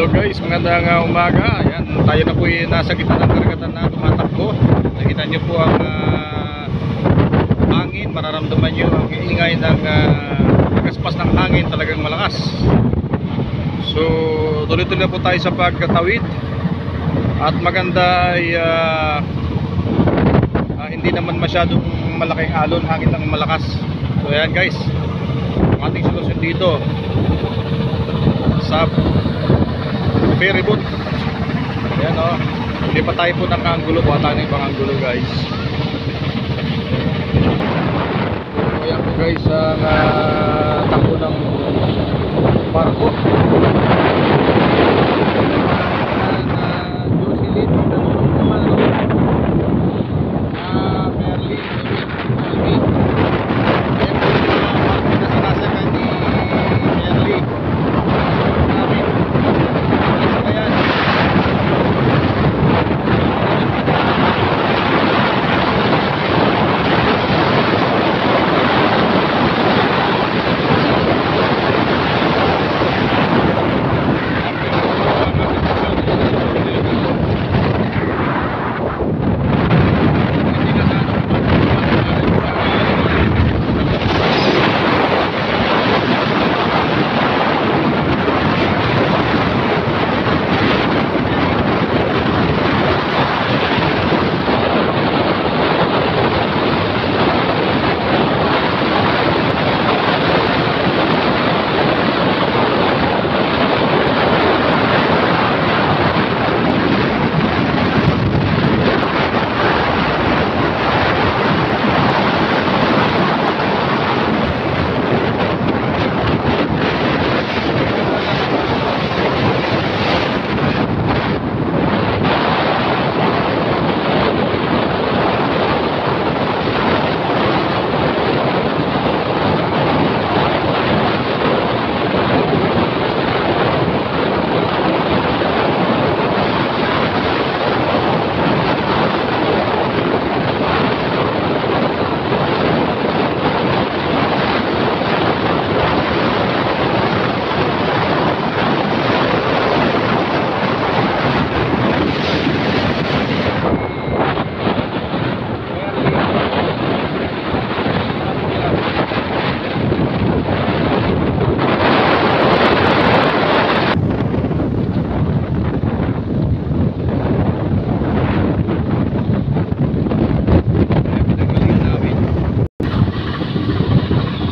Hello guys, magandang umaga. Ayan, tayo na po nasa gitna ng karagatan na tumatakbo. Nakita nyo po ang hangin, mararamdaman nyo ang ingay ng pagaspas ng hangin, talagang malakas. So tuloy-tuloy po tayo sa pagkatawid. At maganda ay hindi naman masyadong malaking alon, hangin lang malakas. So ayan guys, ang ating solusyon dito sa ferry boat. Ayan o, hindi pa tayo po naka-anggulo, buha tayo ng ibang anggulo guys. Ayan po guys ang takbo ng barko.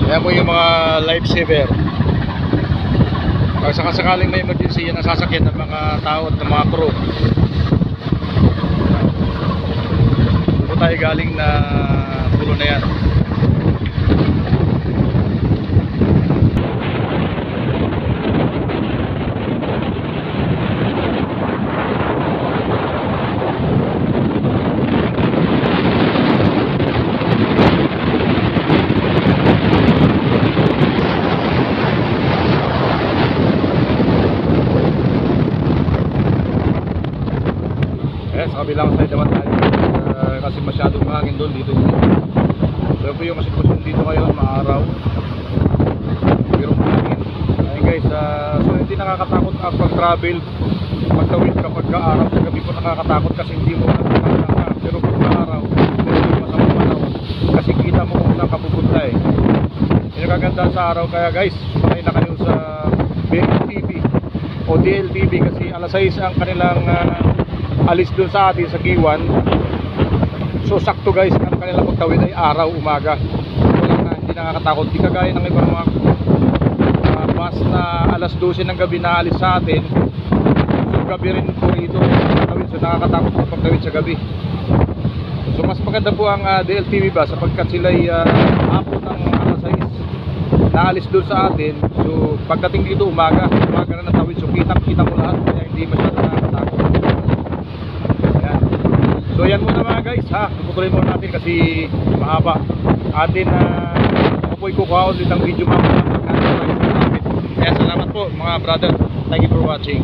Ayan po yung mga lifesaver. Pag sakasakaling may emergency, yan ang sasakyan ng mga tao at ng mga crew. Dito tayo galing na pulo na yan. Sa kabilang side naman tayo kasi masyadong hangin doon dito. So po yung sitwasyon dito ngayon, maaraw, pero hangin. Ayun guys, so hindi nakakatakot ang pag-travel, pagtawid kapag araw. Sa gabi po nakakatakot kasi hindi mo nakakatakas, pero pag araw, pero masamang panahon kasi kita mo kung saan ka pupunta eh. Yung nakaganda sa araw, kaya guys, sumakay na kayo sa BLTV o DLTV kasi alas 6 ang kanilang alis dun sa atin sa Giwan. So sakto guys, ang kanilang pagtawid ay araw, umaga. Wala na, hindi nakakatakot. Di kagaya ng ibang mga bus na alas 12 ng gabi na alis sa atin. So gabi rin po ito pagtawid. So nakakatakot po pagtawid sa gabi. So mas maganda po ang DLTV ba sapagkat sila ay hapon ng alas 6 na alis dun sa atin. So pagdating dito umaga na natawid. So kita mo lahat, kaya hindi masyadong nakakatakot. So yan muna mga guys ha, tutuloy muna natin kasi mahaba. Atin ako po'y kukuha ulit ng video mamaya. Kaya salamat po mga brother, thank you for watching.